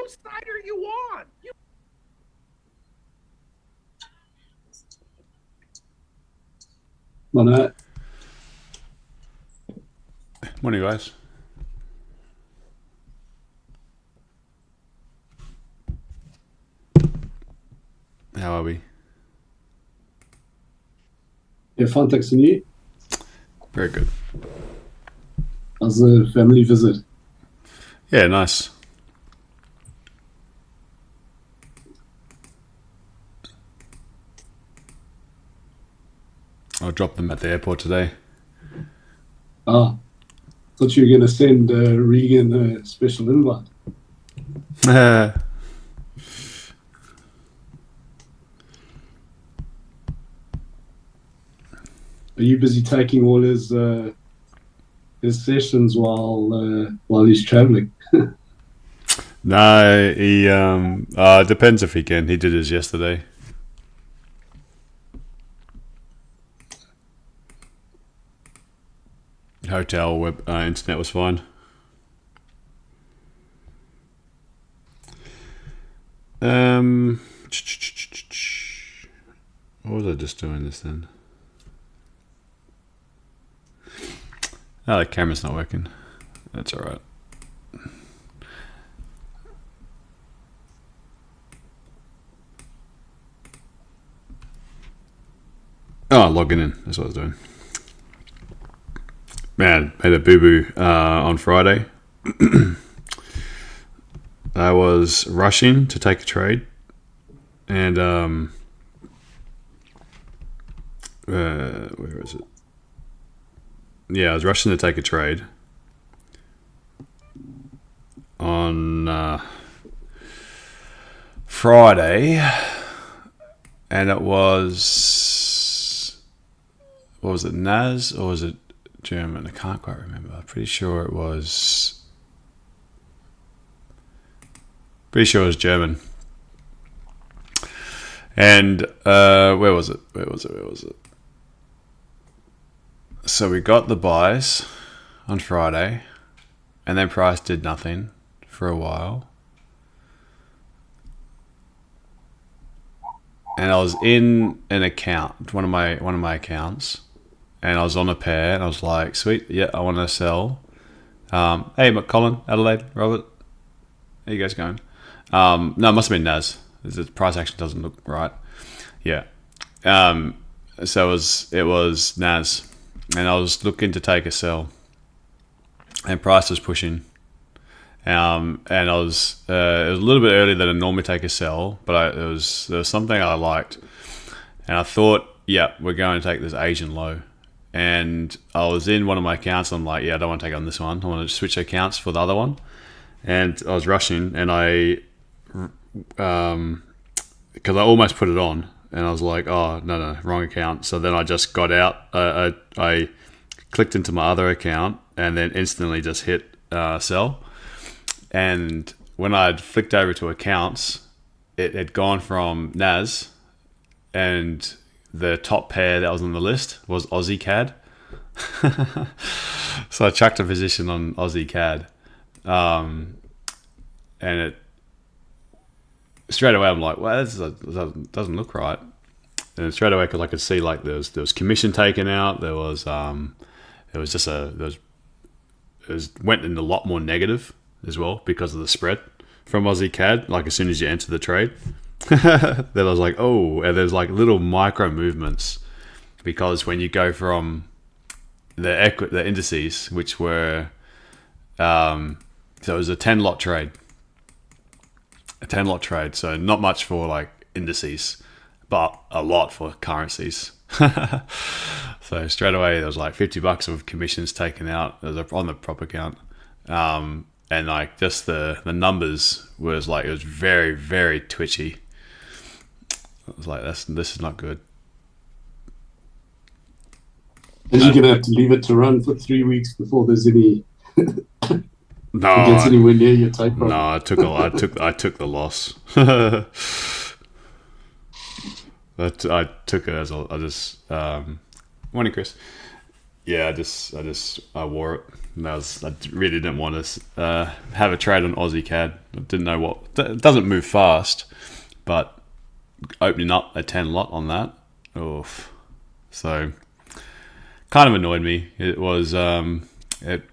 Whose side are you on? Morning, guys. How are we? Yeah, fine, thanks. And you? Very good. How's the family visit? Yeah, nice. I'll drop them at the airport today. Ah, thought you were going to send Regan a special invite. Are you busy taking all his sessions while he's traveling? No, he depends if he can. He did his yesterday. Hotel web internet was fine. What was I just doing this then? Oh, the camera's not working. That's all right. Oh, logging in. That's what I was doing. Man, made a boo-boo on Friday. I was rushing to take a trade, and where is it? Yeah, I was rushing to take a trade on Friday, and it was, what was it, NAS or was it German? I can't quite remember. I'm pretty sure it was German. And where was it? So we got the buys on Friday, and then price did nothing for a while. And I was in an account, one of my accounts, and I was on a pair, and I was like, sweet, yeah, I want to sell. Hey, Colin, Adelaide, Robert, how you guys going? No, it must have been NAS. The price action doesn't look right. Yeah. So it was NAS, and I was looking to take a sell, and price was pushing. And it was a little bit earlier than I normally take a sell, but there was something I liked, and I thought, yeah, we're going to take this Asian low. And I was in one of my accounts, and I'm like, yeah, I don't want to take on this one. I want to switch accounts for the other one. And I was rushing, and because I almost put it on, and I was like, oh, no, wrong account. So then I just got out. I clicked into my other account, and then instantly just hit sell. And when I'd flicked over to accounts, it had gone from NAS, and the top pair that was on the list was Aussie CAD. So I chucked a position on Aussie CAD. And it straight away I'm like, well, this doesn't look right. And straight away, because I could see like there was commission taken out. There was went in a lot more negative as well because of the spread from Aussie CAD. Like as soon as you enter the trade, then I was like, oh, and there's like little micro movements because when you go from the indices, which were so it was a 10 lot trade. So not much for like indices, but a lot for currencies. So straight away there was like $50 of commissions taken out on the prop account, and like just the numbers was like, it was very, very twitchy. I was like, this is not good. And you're gonna have to leave it to run for 3 weeks before there's any gets anywhere near your take profit. No, I took the loss. But I took it as I just morning, Chris. yeah, I wore it. And I really didn't want to have a trade on Aussie CAD. I didn't know what. It doesn't move fast, but opening up a 10 lot on that, oof. So kind of annoyed me. It was it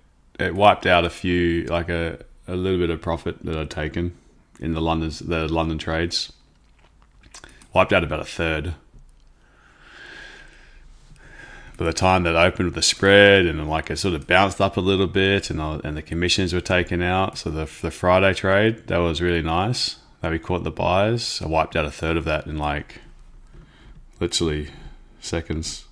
wiped out a few, like a little bit of profit that I'd taken in the London trades. Wiped out about a third. By the time that opened with the spread, and like it sort of bounced up a little bit, and the commissions were taken out. So the Friday trade, that was really nice. That we caught the buys. I wiped out a third of that in like literally seconds.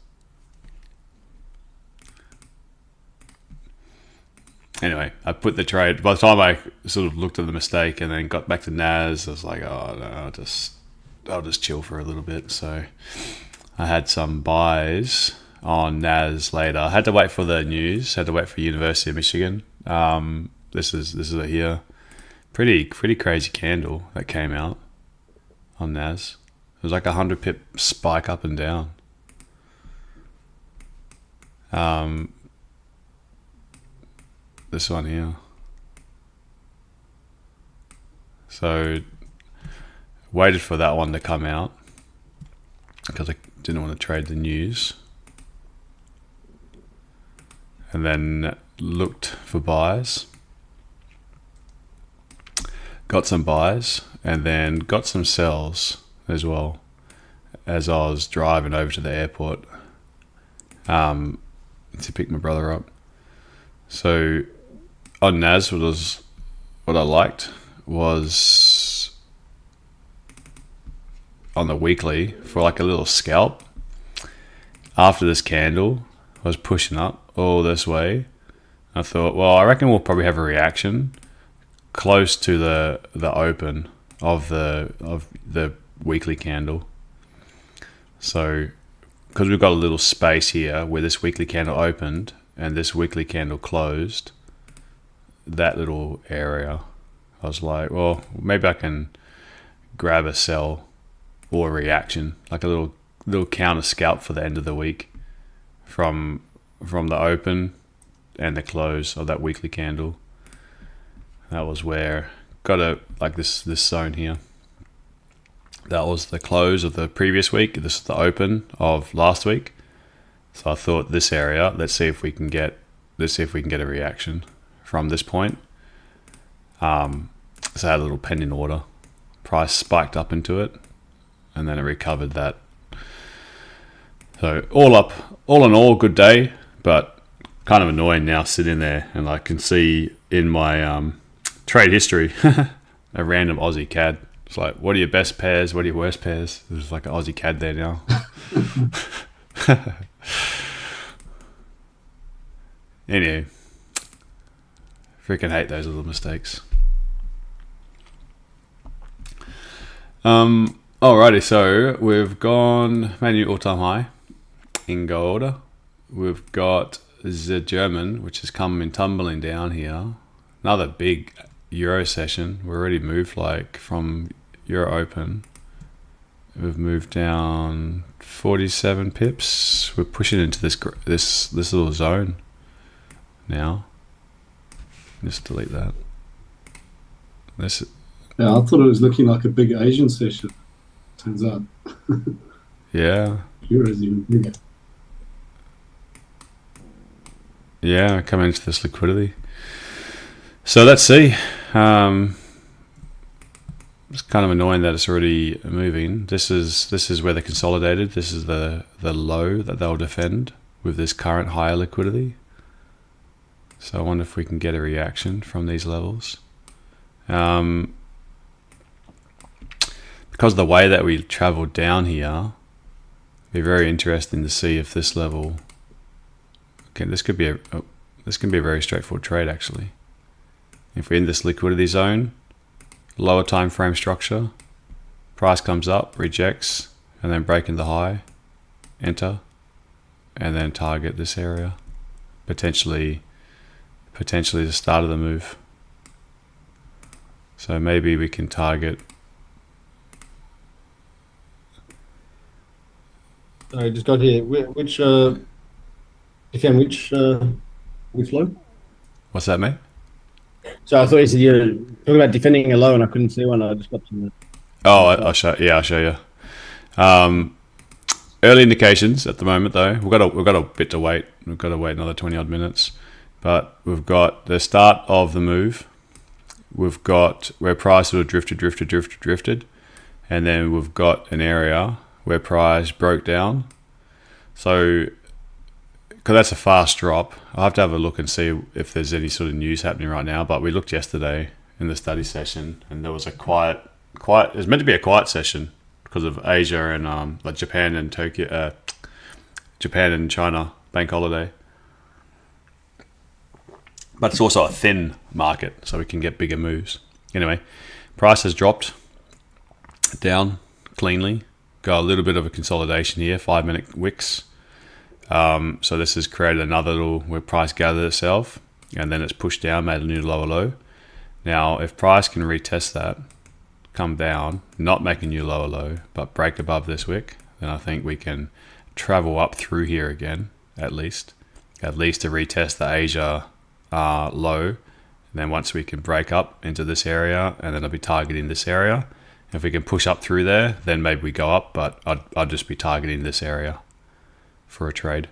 Anyway, I put the trade. By the time I sort of looked at the mistake and then got back to NAS, I was like, oh no, I'll just chill for a little bit. So I had some buys on NAS later. I had to wait for the news. Had to wait for University of Michigan. This is it here. Pretty crazy candle that came out on NAS. It was like 100 pip spike up and down. This one here. So waited for that one to come out because I didn't want to trade the news, and then looked for buys, got some buys, and then got some sells as well as I was driving over to the airport to pick my brother up. So on NAS, what I liked was on the weekly for like a little scalp. After this candle, I was pushing up all this way. I thought, well, I reckon we'll probably have a reaction close to the open of the weekly candle. So because we've got a little space here where this weekly candle opened and this weekly candle closed, that little area, I was like, well, maybe I can grab a sell or a reaction, like a little counter scalp for the end of the week from the open and the close of that weekly candle. That was where got a like this zone here. That was the close of the previous week. This is the open of last week. So I thought this area, let's see if we can get a reaction from this point. So I had a little pending order. Price spiked up into it, and then it recovered that. So all in all, good day, but kind of annoying now sitting there, and I can see in my trade history a random Aussie CAD. It's like, what are your best pairs? What are your worst pairs? There's like an Aussie CAD there now. Anyway, freaking hate those little mistakes. Alrighty, so we've gone manual all-time high in gold. We've got the German, which is coming tumbling down here. Another big Euro session. We're already moved like from Euro Open. We've moved down 47 pips. We're pushing into this little zone now. Just delete that. Yeah, I thought it was looking like a big Asian session. Turns out. Yeah. Euro's even bigger. Yeah, coming into this liquidity. So let's see. It's kind of annoying that it's already moving. This is where they consolidated. This is the low that they'll defend with this current higher liquidity. So I wonder if we can get a reaction from these levels. Because of the way that we traveled down here, it'd be very interesting to see if this level. Okay, this can be a very straightforward trade actually. If we're in this liquidity zone, lower time frame structure, price comes up, rejects, and then breaking the high, enter, and then target this area, potentially the start of the move. So maybe we can target. I just got here. Which You found which low? What's that, mate? So I thought you said you're talking about defending a low, and I couldn't see one. I just got to the Oh, I'll show. Yeah, I'll show you. Early indications at the moment, though. We've got a bit to wait. We've got to wait another 20 odd minutes, but we've got the start of the move. We've got where price sort of drifted, and then we've got an area where price broke down. So, because that's a fast drop, I'll have to have a look and see if there's any sort of news happening right now. But we looked yesterday in the study session, and there was a quiet. It was meant to be a quiet session because of Asia and like Japan and Tokyo, Japan and China bank holiday. But it's also a thin market, so we can get bigger moves. Anyway, price has dropped down cleanly. Got a little bit of a consolidation here, 5-minute wicks. So this has created another little where price gathered itself, and then it's pushed down, made a new lower low. Now, if price can retest that, come down, not make a new lower low, but break above this wick, then I think we can travel up through here again, at least to retest the Asia low. And then once we can break up into this area, and then I'll be targeting this area. If we can push up through there, then maybe we go up, but I'd just be targeting this area for a trade.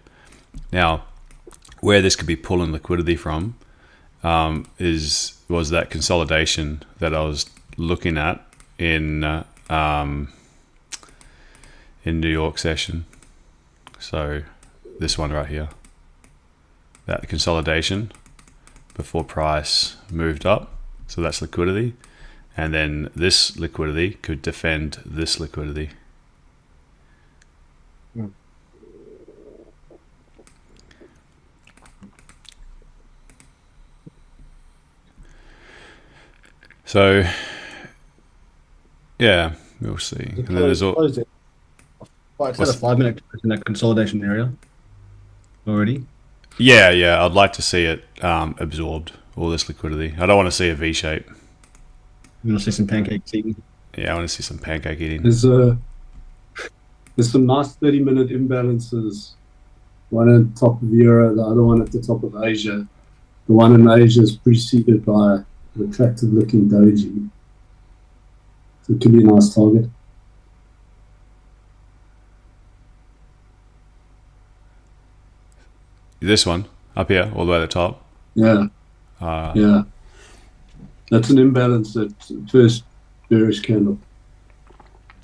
Now, where this could be pulling liquidity from was that consolidation that I was looking at in New York session. So this one right here, that consolidation before price moved up. So that's liquidity. And then this liquidity could defend this liquidity. So, yeah, we'll see. And then there's all. It's had a 5-minute in that consolidation area already. Yeah, I'd like to see it absorbed, all this liquidity. I don't want to see a V shape. You want to see some pancakes eating? Yeah, I want to see some pancake eating. There's some nice 30-minute imbalances. One at the top of Euro, the other one at the top of Asia. The one in Asia is preceded by an attractive-looking doji. So it could be a nice target. This one up here, all the way at the top. Yeah. Yeah. That's an imbalance at first bearish candle.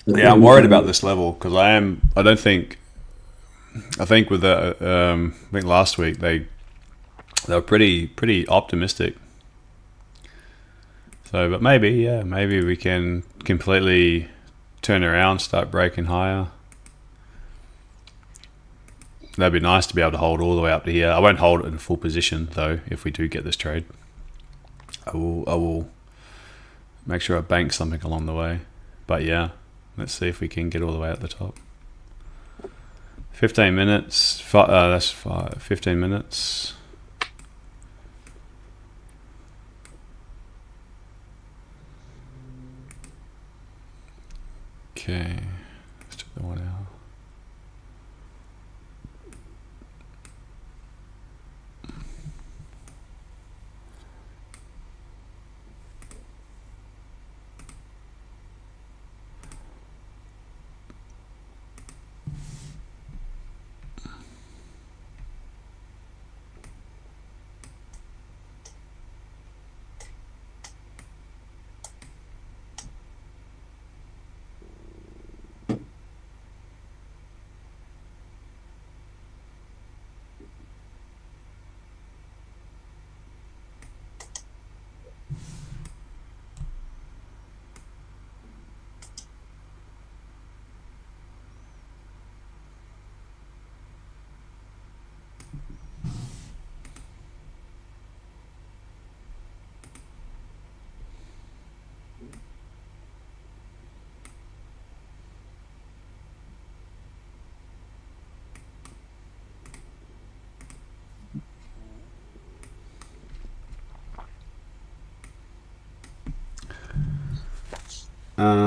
Yeah, I'm worried about this level because I think with the I think last week they were pretty optimistic. So, but maybe we can completely turn around, start breaking higher. That'd be nice to be able to hold all the way up to here. I won't hold it in full position though. If we do get this trade, I will make sure I bank something along the way. But yeah, let's see if we can get all the way at the top. 15 minutes. That's 15 minutes. Okay, let's check that one out.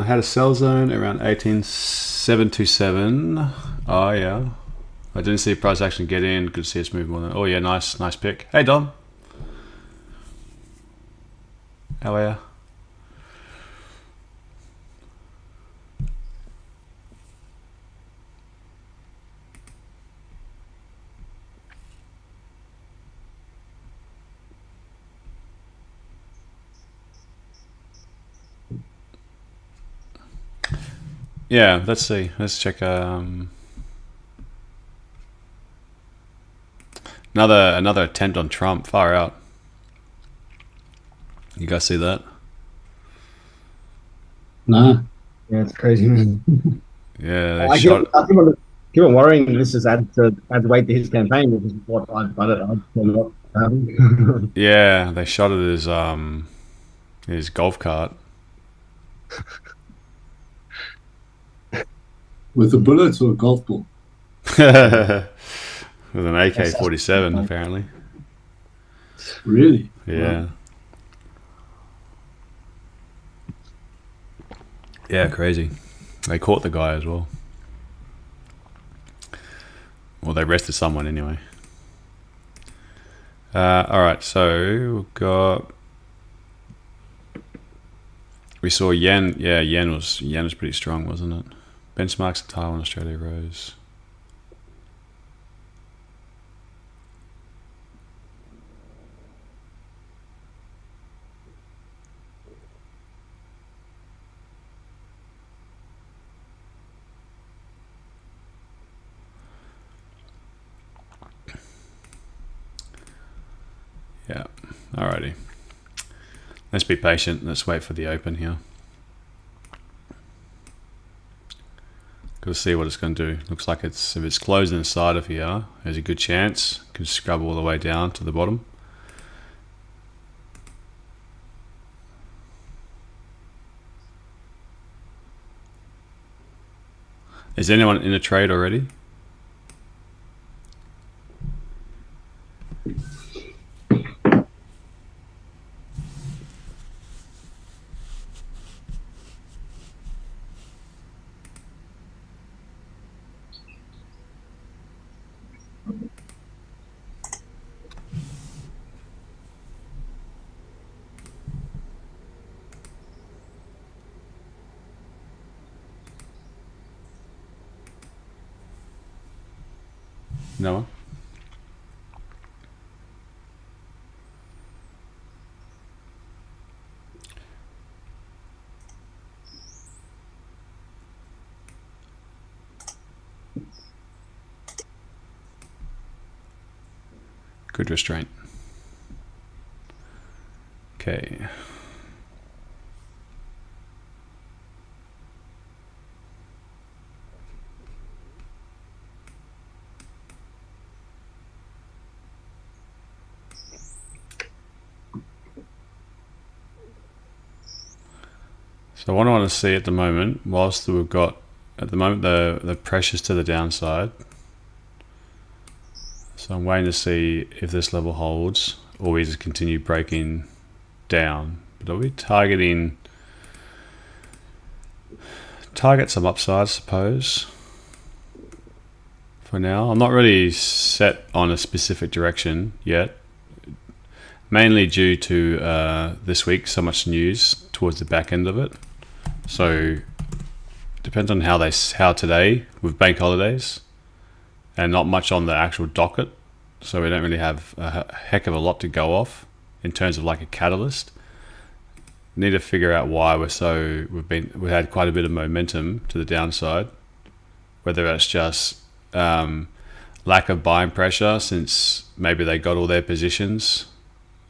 Had a sell zone around 18727. Oh yeah, I didn't see price action get in. Good to see us move more than. Oh yeah, nice pick. Hey Dom, how are you? Yeah, let's see. Let's check. Another attempt on Trump. Far out. You guys see that? No. Yeah, it's crazy, man. Yeah, they I shot. keep on worrying this is add weight to his campaign, which is what I've done it. I don't know what happened. Yeah, they shot at his golf cart. With a bullet or a golf ball? With an AK-47, apparently. Really? Yeah. Wow. Yeah, crazy. They caught the guy as well. Well, they arrested someone anyway. All right, so we saw yen. Yeah, yen was pretty strong, wasn't it? Benchmarks in Taiwan, Australia rose. Yeah, alrighty. Let's be patient. Let's wait for the open here. Got to see what it's going to do. Looks like if it's closed inside of here, there's a good chance it can scrub all the way down to the bottom. Is anyone in a trade already? No one? Good restraint. Okay. So what I want to see at the moment, whilst we've got at the moment the pressures to the downside. So I'm waiting to see if this level holds or we just continue breaking down. But are we target some upside, I suppose, for now? I'm not really set on a specific direction yet, mainly due to this week, so much news towards the back end of it. So depends on how today with bank holidays and not much on the actual docket, so we don't really have a heck of a lot to go off in terms of like a catalyst. Need to figure out why we've had quite a bit of momentum to the downside, whether that's just lack of buying pressure since maybe they got all their positions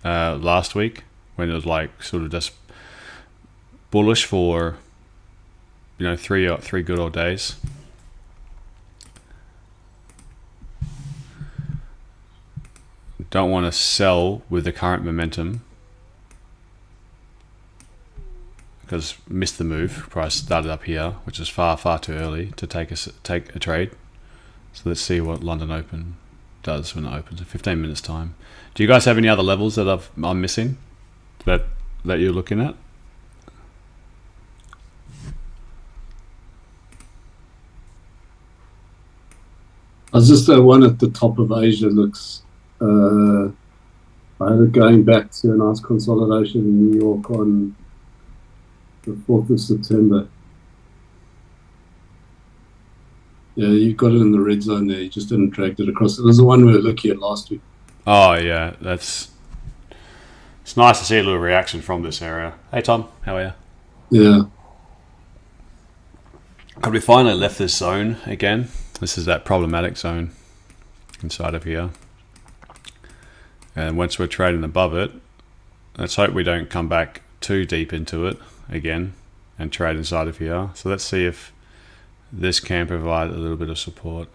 last week when it was like sort of just bullish for three good old days. Don't want to sell with the current momentum because missed the move. Price started up here, which is far too early to take a trade. So let's see what London Open does when it opens in 15 minutes time. Do you guys have any other levels that I'm missing that you're looking at? was just the one at the top of Asia looks. I had it going back to a nice consolidation in New York on the 4th of September. Yeah, you got it in the red zone there. You just didn't drag it across. It was the one we were looking at last week. Oh yeah, it's nice to see a little reaction from this area. Hey Tom, how are you? Yeah. But we finally left this zone again. This is that problematic zone inside of here. And once we're trading above it, let's hope we don't come back too deep into it again and trade inside of here. So let's see if this can provide a little bit of support.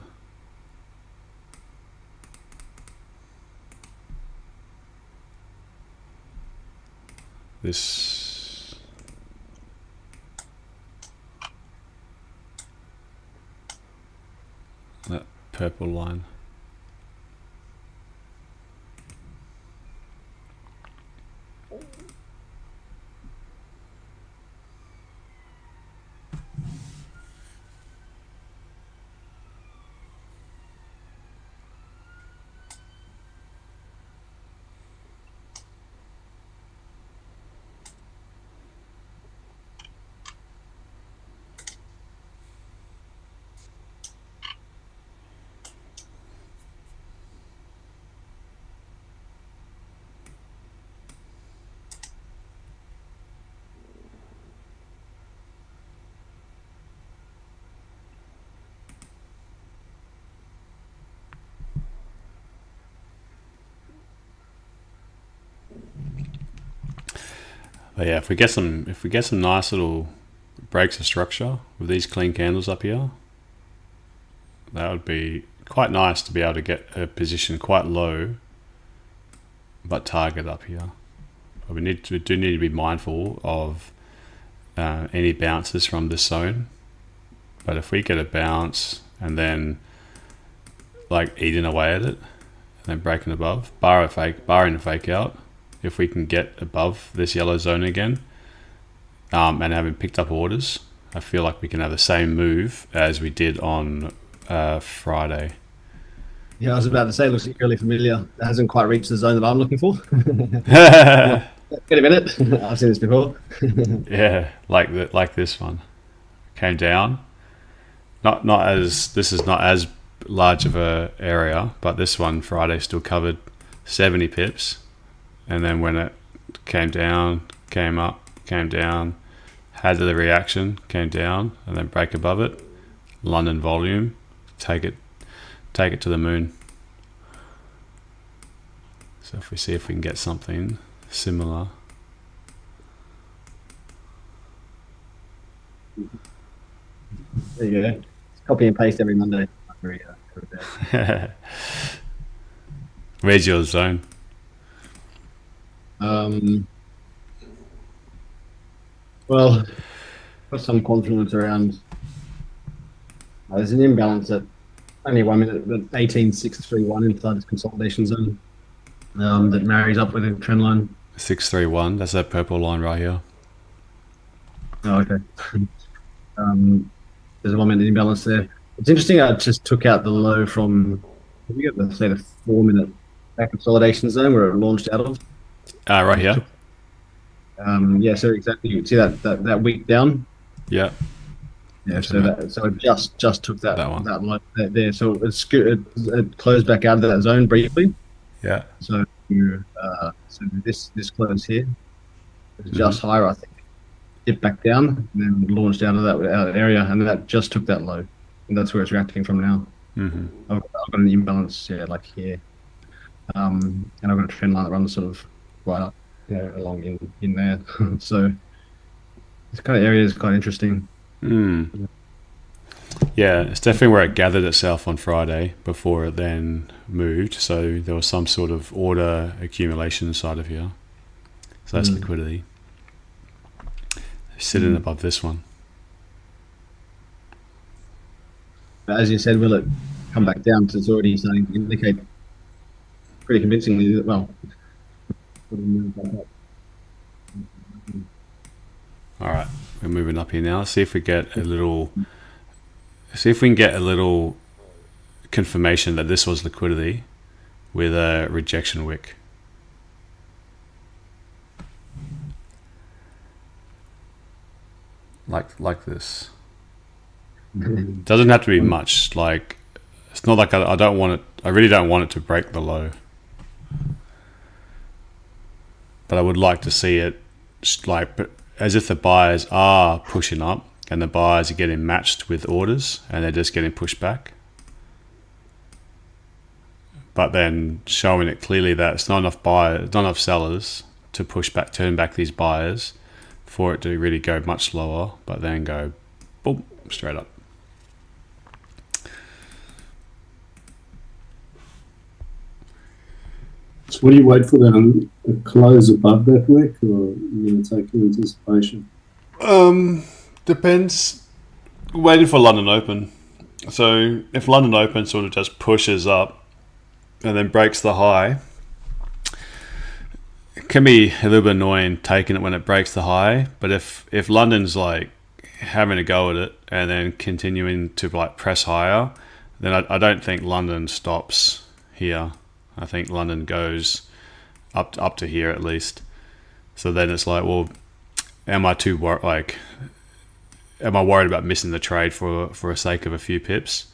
That purple line. But yeah, if we get some nice little breaks of structure with these clean candles up here, that would be quite nice to be able to get a position quite low, but target up here. But we do need to be mindful of any bounces from this zone. But if we get a bounce and then like eating away at it and then breaking above, barring a fake out, if we can get above this yellow zone again and having picked up orders, I feel like we can have the same move as we did on Friday. Yeah, I was about to say, it looks really familiar. It hasn't quite reached the zone that I'm looking for. Wait a minute, I've seen this before. Yeah, like this one came down. This is not as large of a area, but this one Friday still covered 70 pips. And then when it came down, came up, came down, had the reaction, came down, and then break above it, London volume, take it to the moon. So if we see if we can get something similar. There you go. It's copy and paste every Monday. Where's your zone? Well, got some confluence around. There's an imbalance at only 1 minute, but 18,631 inside this consolidation zone that marries up with a trend line. 631. That's that purple line right here. Oh, okay. There's a 1 minute imbalance there. It's interesting. I just took out the low from, we got to say, the 4 minute back consolidation zone where it launched out of. Right here. Yeah, so exactly. You see that week down. Yeah. Yeah. So it just took that one. that low there. So it closed back out of that zone briefly. Yeah. So this close here is just higher, I think. Dipped back down and then launched out of that area, and that just took that low, and that's where it's reacting from now. Mm-hmm. I've got an imbalance, like here, and I've got a trend line that runs sort of right up, along in there. So this kind of area is quite interesting. Mm. Yeah, it's definitely where it gathered itself on Friday before it then moved. So there was some sort of order accumulation inside of here. So that's liquidity. Sitting above this one. But as you said, will it come back down? Because it's already starting to indicate pretty convincingly that, well, all right, we're moving up here now. See if we get a little. See if we can get a little confirmation that this was liquidity with a rejection wick. Like this. Doesn't have to be much. Like, it's not like I don't want it. I really don't want it to break the low. But I would like to see it like as if the buyers are pushing up and the buyers are getting matched with orders and they're just getting pushed back. But then showing it clearly that it's not enough buyers, not enough sellers to turn back these buyers for it to really go much slower, but then go boom, straight up. So what do you wait for then? A close above that wick, or you going to take your anticipation? Depends. Waiting for London Open. So if London Open sort of just pushes up and then breaks the high, it can be a little bit annoying taking it when it breaks the high. But if London's like having a go at it and then continuing to like press higher, then I don't think London stops here. I think London goes up to here at least. So then it's like, well, am I worried about missing the trade for the sake of a few pips?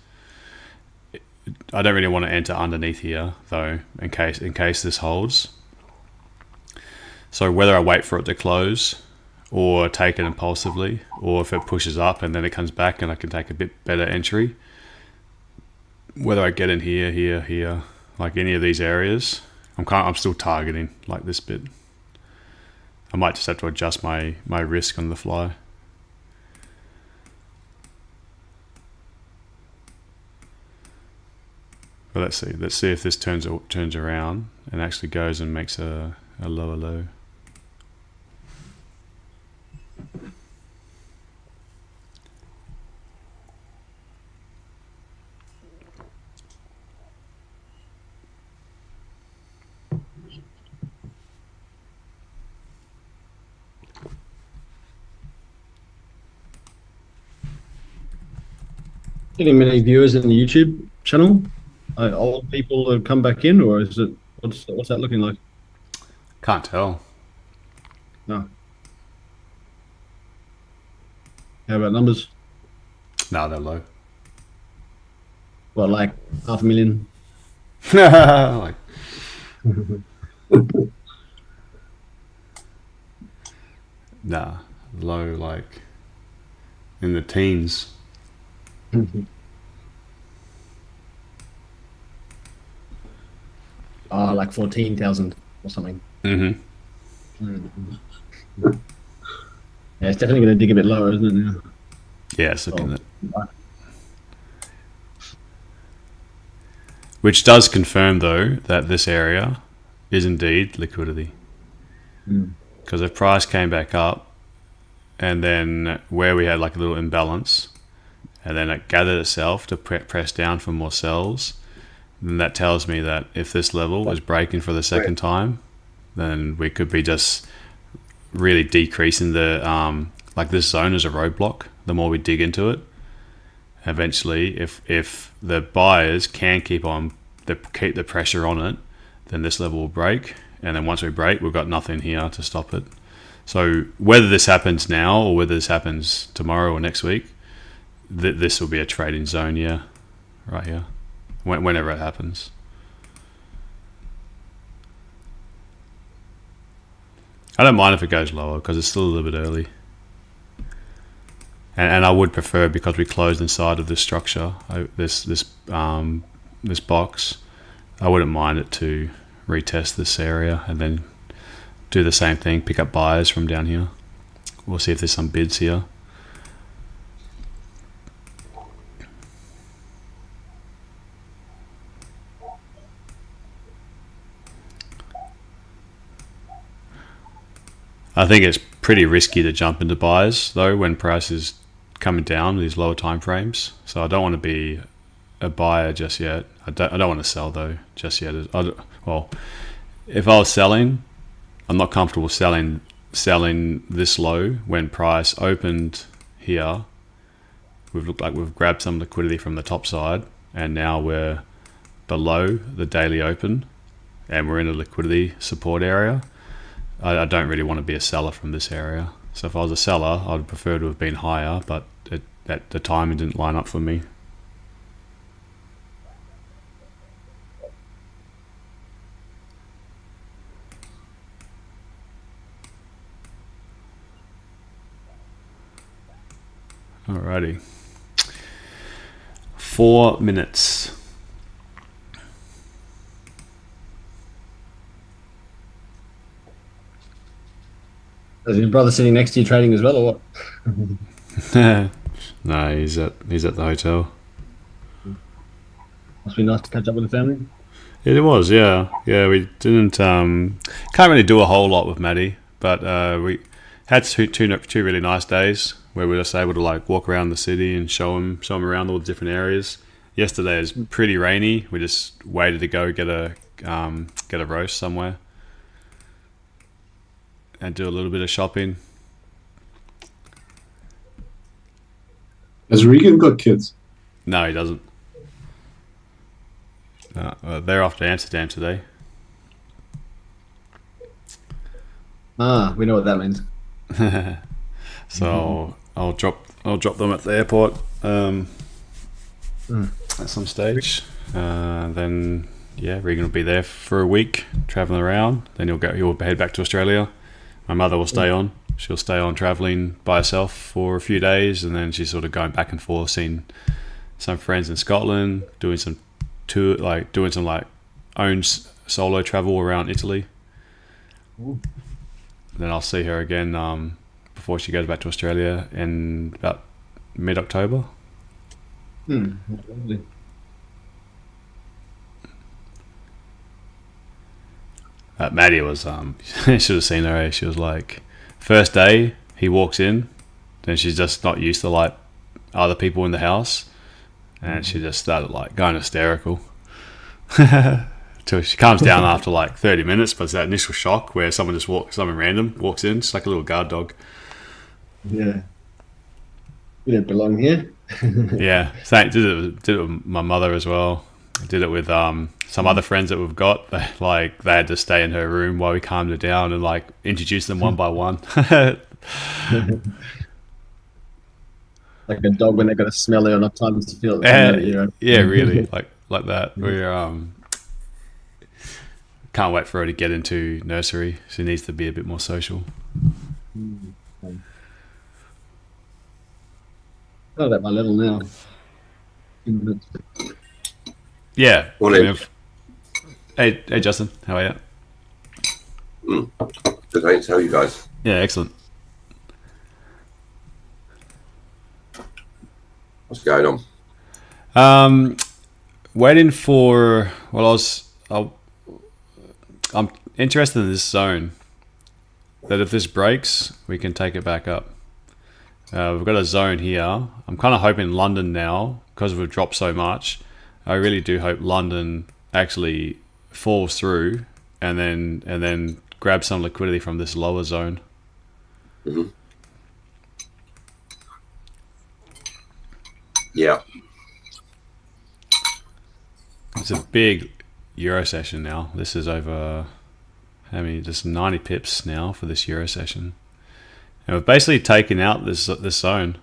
I don't really want to enter underneath here though, in case this holds. So whether I wait for it to close or take it impulsively, or if it pushes up and then it comes back and I can take a bit better entry, whether I get in here, like any of these areas, I'm still targeting like this bit. I might just have to adjust my risk on the fly. But let's see if this turns around and actually goes and makes a lower low. Getting many viewers in the YouTube channel? Old people have come back in, or is it what's that looking like? Can't tell. No. How about numbers? No, they're low. What, like 500,000? Like, nah, low like in the teens. Oh, like 14,000 or something. Mm-hmm. Yeah, it's definitely going to dig a bit lower, isn't it? Now? Yeah, it's looking at. Which does confirm though that this area is indeed liquidity. Because if price came back up and then where we had like a little imbalance and then it gathered itself to press down for more sells, then that tells me that if this level was breaking for the second time, then we could be just really decreasing the like this zone as a roadblock. The more we dig into it, eventually if the buyers can keep the pressure on it, then this level will break, and then once we break, we've got nothing here to stop it. So whether this happens now or whether this happens tomorrow or next week, this will be a trading zone, yeah, right here, whenever it happens. I don't mind if it goes lower because it's still a little bit early. And I would prefer, because we closed inside of this structure, this box, I wouldn't mind it to retest this area and then do the same thing, pick up buyers from down here. We'll see if there's some bids here. I think it's pretty risky to jump into buys though when price is coming down with these lower time frames. So I don't want to be a buyer just yet. I don't want to sell though just yet. Well, if I was selling, I'm not comfortable selling this low when price opened here. We've looked like we've grabbed some liquidity from the top side and now we're below the daily open, and we're in a liquidity support area. I don't really want to be a seller from this area. So if I was a seller, I'd prefer to have been higher, but at the time it didn't line up for me. Alrighty. 4 minutes. Is your brother sitting next to you trading as well, or what? No, he's at the hotel. Must be nice to catch up with the family. It was, yeah. We didn't can't really do a whole lot with Maddie, but we had two really nice days where we were just able to like walk around the city and show him around all the different areas. Yesterday was pretty rainy. We just waited to go get a roast somewhere and do a little bit of shopping. Has Regan got kids? No, he doesn't. They're off to Amsterdam today. We know what that means. So I'll drop them at the airport at some stage. Then Regan will be there for a week traveling around. Then he'll head back to Australia. My mother will stay on. She'll stay on traveling by herself for a few days, and then she's sort of going back and forth, seeing some friends in Scotland, doing some own solo travel around Italy. Ooh. Then I'll see her again before she goes back to Australia in about mid-October. Lovely. Maddie was you should have seen her. Eh? She was like, first day he walks in, then she's just not used to like other people in the house, and she just started like going hysterical. Till she calms down after like 30 minutes, but it's that initial shock where someone random walks in. It's like a little guard dog. Yeah. You don't belong here. Yeah, did it with my mother as well. I did it with some other friends that we've got. They had to stay in her room while we calmed her down and like introduce them one by one. Like a dog when they got a smell enough times to feel it. Yeah, really, like that. We're can't wait for her to get into nursery. She needs to be a bit more social. Not at my level now. Yeah. Morning. Hey, Justin, how are you? Good, thanks. How are you guys? Yeah, excellent. What's going on? Waiting for. I'm interested in this zone. That if this breaks, we can take it back up. We've got a zone here. I'm kind of hoping London now, because we've dropped so much. I really do hope London actually falls through and then grabs some liquidity from this lower zone. Mm-hmm. Yeah. It's a big Euro session now. This is over, just 90 pips now for this Euro session. And we've basically taken out this zone.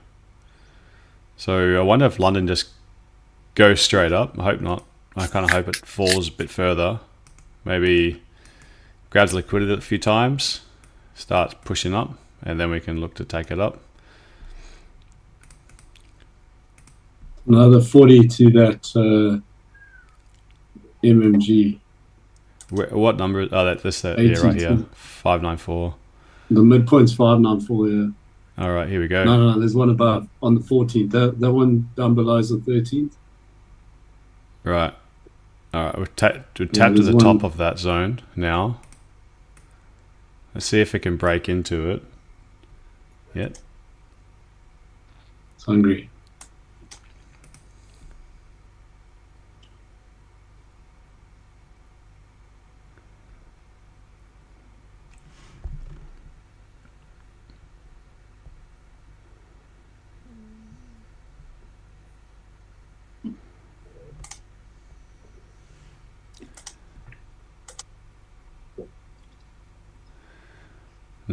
So I wonder if London just goes straight up. I hope not. I kind of hope it falls a bit further. Maybe grabs liquidity a few times, starts pushing up, and then we can look to take it up. Another 40 to that MMG. What number? Oh, that's right here. 594. The midpoint's 594, yeah. All right, here we go. No, there's one above on the 14th. That one down below is the 13th. Right. All right, we've tapped to the top of that zone now. Let's see if it can break into it. Yep. It's hungry.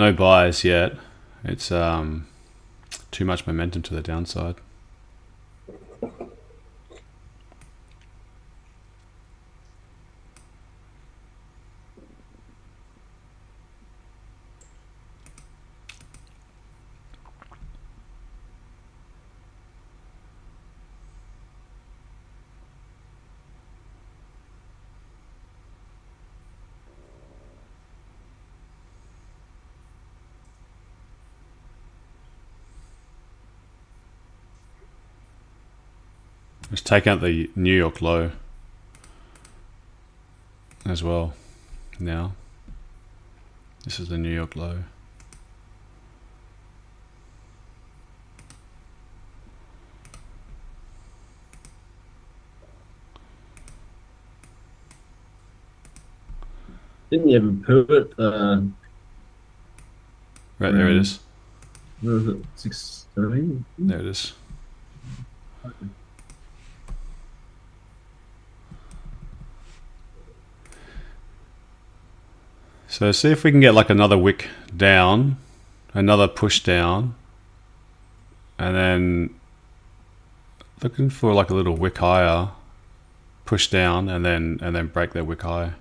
No buys yet. It's too much momentum to the downside. Let's take out the New York low as well. Now, this is the New York low. Didn't you ever put Right, there it is. where was it? 6:30? There it is. So see if we can get like another wick down, another push down, and then looking for like a little wick higher, push down, and then break that wick high.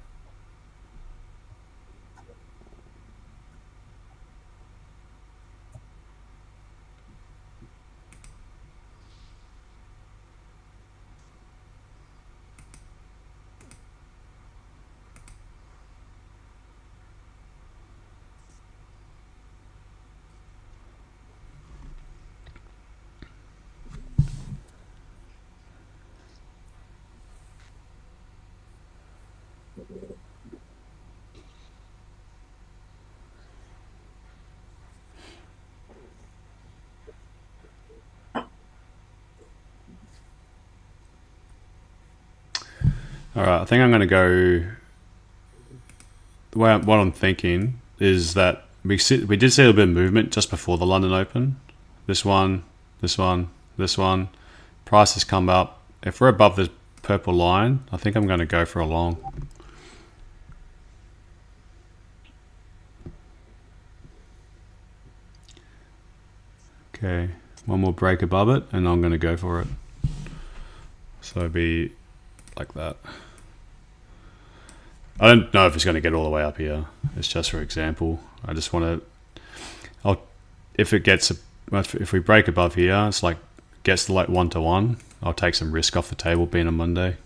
All right, I think I'm going to go. What I'm thinking is that we did see a little bit of movement just before the London Open. This one, this one, this one. Price has come up. If we're above this purple line, I think I'm going to go for a long. Okay, one more break above it, and I'm going to go for it. So it'd be like that. I don't know if it's going to get all the way up here. It's just for example. I just want to. If we break above here, it's like gets to like 1-to-1. I'll take some risk off the table, being a Monday.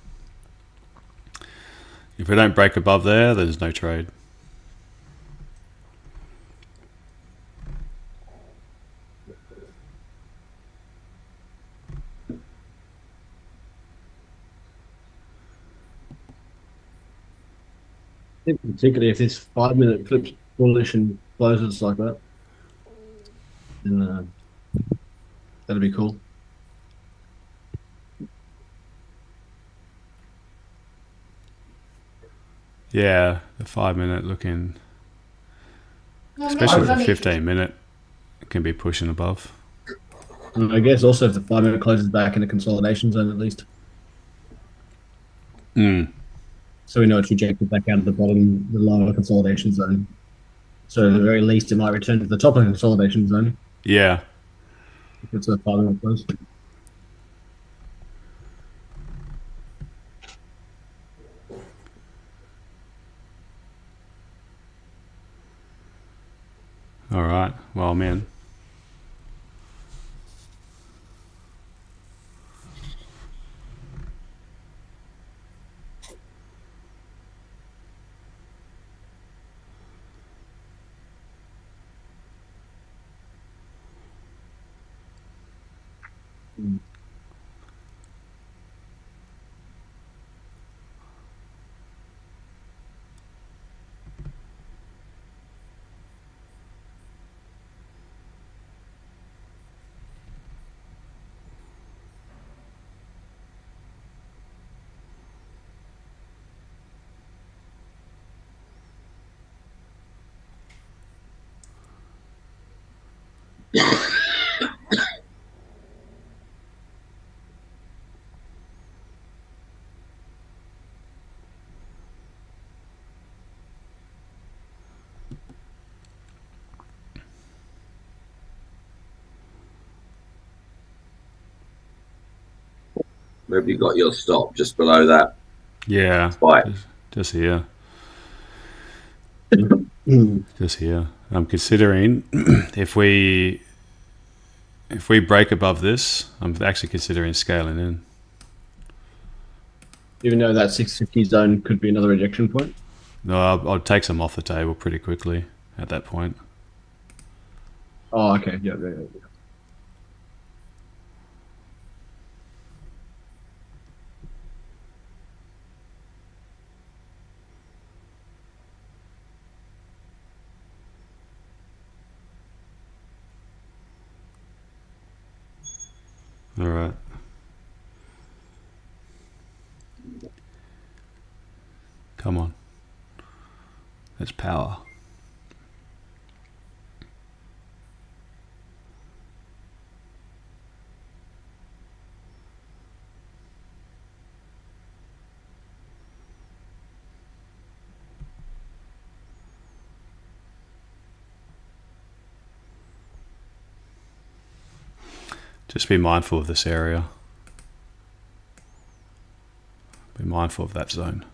If we don't break above there, there's no trade. I think particularly if this 5-minute flips bullish and closes like that, then that'd be cool. Yeah, the 5-minute looking, especially the 15-minute, can be pushing above. And I guess also if the 5-minute closes back in the consolidation zone at least. So we know it's rejected back out of the bottom, the lower consolidation zone. So at the very least, it might return to the top of the consolidation zone. Yeah. If it's a 5-minute close. All right. Well, I'm in. Where have you got your stop? Just below that Yeah, spike. just here. Mm. Just here. I'm considering if we break above this, I'm actually considering scaling in. Even though that 650 zone could be another rejection point. No, I'll take some off the table pretty quickly at that point. Oh, okay. Yeah. All right. Come on. That's power. Just be mindful of this area. Be mindful of that zone.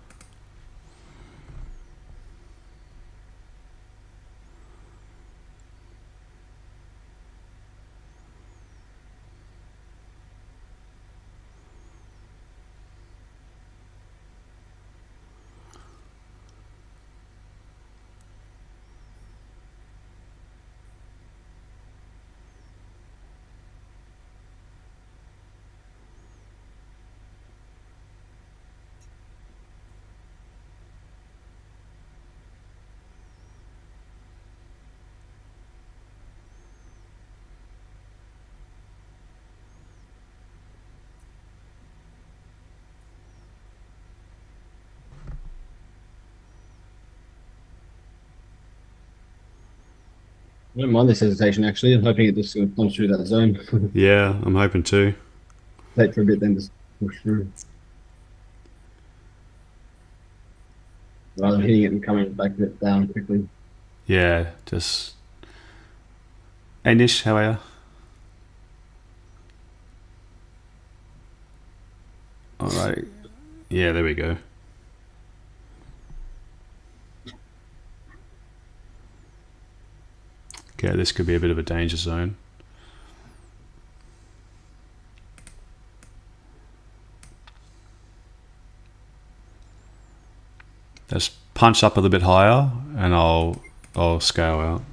I don't mind this hesitation actually. I'm hoping it just comes through that zone. Yeah, I'm hoping too. Wait for a bit, then just push through. Rather than hitting it and coming back a bit down quickly. Yeah, just. Hey Nish, how are you? All right. Yeah, there we go. Okay, this could be a bit of a danger zone. Let's punch up a little bit higher, and I'll scale out.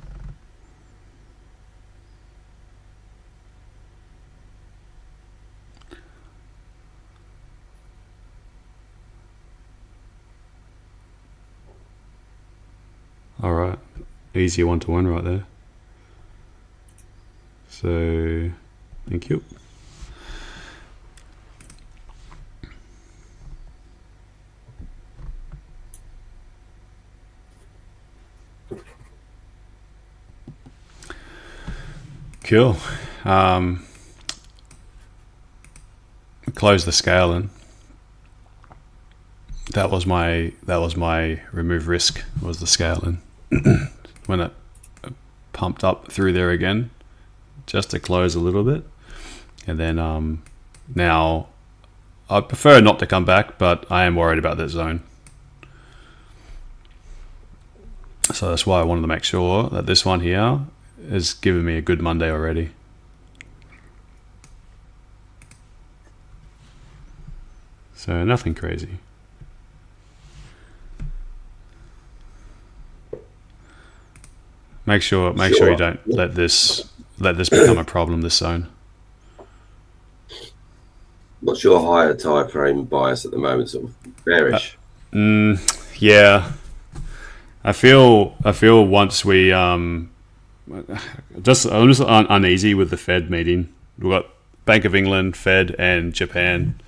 All right, easy 1-to-1 right there. So, thank you. Cool. Close the scaling. That was my remove risk, was the scaling. When it pumped up through there again, just to close a little bit, and then now I prefer not to come back, but I am worried about that zone. So that's why I wanted to make sure that this one here is giving me a good Monday already. So nothing crazy. Make sure you don't let this become a problem, this zone. What's your higher time frame bias at the moment? Sort of bearish. Yeah. I feel once we I'm just uneasy with the Fed meeting. We've got Bank of England, Fed, and Japan,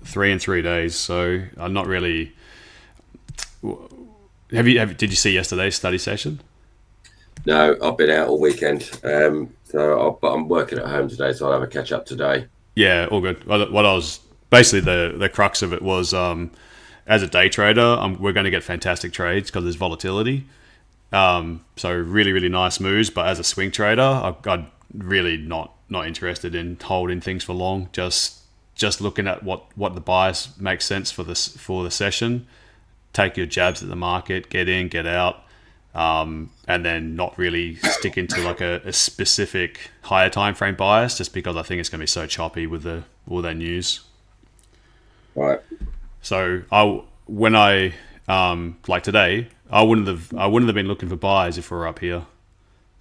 3 in 3 days. So I'm not really. Did you see yesterday's study session? No, I've been out all weekend, but I'm working at home today, so I'll have a catch up today. Yeah, all good. What I was basically the crux of it was, as a day trader, we're going to get fantastic trades because there's volatility. So really, really nice moves. But as a swing trader, I'm really not interested in holding things for long. Just just looking at what the bias makes sense for the session. Take your jabs at the market, get in, get out, and then not really stick into like a specific higher time frame bias, just because I think it's going to be so choppy with all that news. Right. So like today, I wouldn't have been looking for buys if we were up here.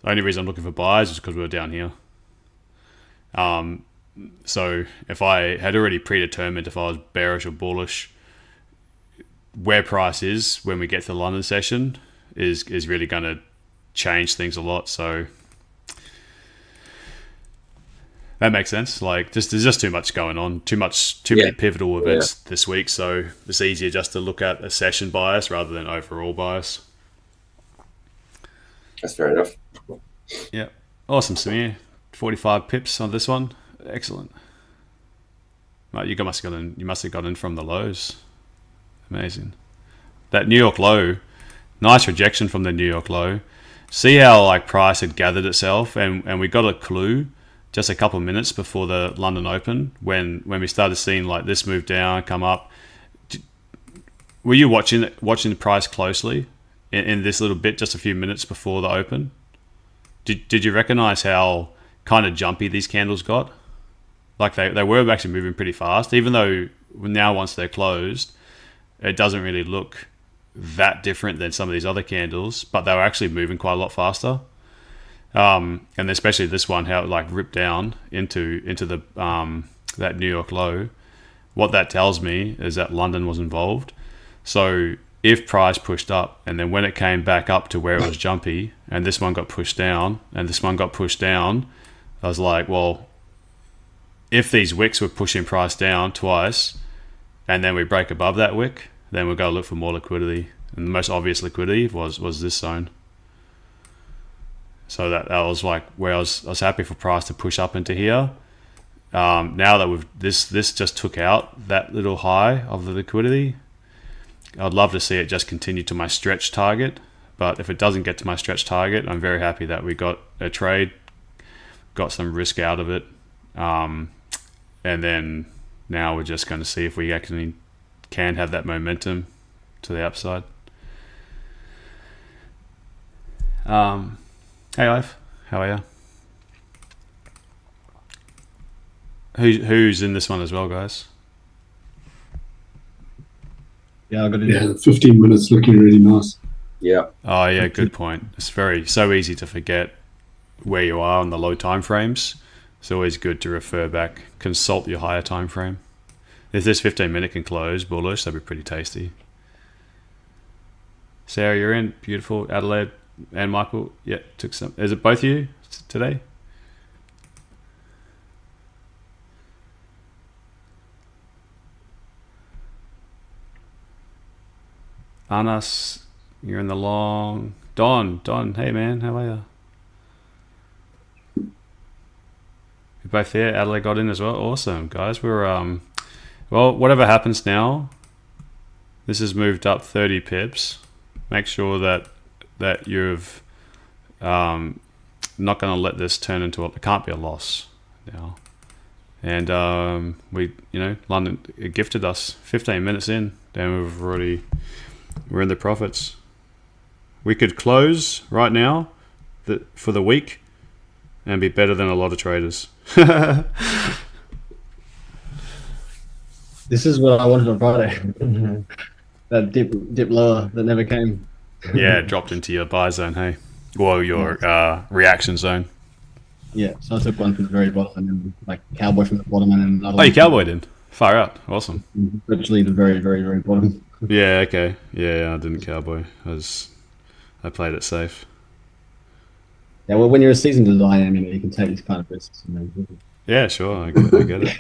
The only reason I'm looking for buys is because we were down here. So if I had already predetermined if I was bearish or bullish, where price is when we get to the London session is really going to change things a lot. So that makes sense. Like, there's just too much going on, too many pivotal events this week. So it's easier just to look at a session bias rather than overall bias. That's fair enough. Yeah, awesome, Samir. 45 pips on this one. Excellent. Right, you must have got in from the lows. Amazing. That New York low, nice rejection from the New York low. See how like price had gathered itself, and we got a clue just a couple of minutes before the London Open when we started seeing like this move down, come up. Were you watching the price closely in this little bit just a few minutes before the Open? Did you recognize how kind of jumpy these candles got? Like they were actually moving pretty fast, even though now once they're closed, it doesn't really look that different than some of these other candles, but they were actually moving quite a lot faster. And especially this one, how it like ripped down into the that New York low. What that tells me is that London was involved. So if price pushed up, and then when it came back up to where it was jumpy, and this one got pushed down, and this one got pushed down, I was like, well, if these wicks were pushing price down twice, and then we break above that wick, then we'll go look for more liquidity. And the most obvious liquidity was this zone. So that was like where I was happy for price to push up into here. Now that this just took out that little high of the liquidity, I'd love to see it just continue to my stretch target. But if it doesn't get to my stretch target, I'm very happy that we got a trade, got some risk out of it. And then now we're just going to see if we actually can have that momentum to the upside. Hey, Ive, how are you? Who's in this one as well, guys? Yeah, I got it. Yeah, 15 minutes looking really nice. Yeah. Oh, yeah, good point. It's so easy to forget where you are on the low time frames. It's always good to refer back, consult your higher time frame. If this 15-minute can close bullish, that'd be pretty tasty. Sarah, you're in. Beautiful. Adelaide and Michael. Yeah, took some. Is it both of you today? Anas, you're in the long. Don, hey man, how are you? You're both there. Adelaide got in as well. Awesome, guys. We're well, whatever happens now, this has moved up 30 pips. Make sure that you've not going to let this turn into it can't be a loss now. And London gifted us 15 minutes in, and we're in the profits. We could close right now for the week and be better than a lot of traders. This is what I wanted on Friday. That dip lower that never came. Yeah, it dropped into your buy zone, hey? Well, your reaction zone. Yeah, so I took one from the very bottom and then like cowboy from the bottom and then another you cowboyed in. Far out. Awesome. Virtually the very, very, very bottom. Yeah, okay. Yeah, I didn't cowboy. I played it safe. Yeah, well, when you're a seasoned designer, you can take these kind of risks. Yeah, sure. I get it.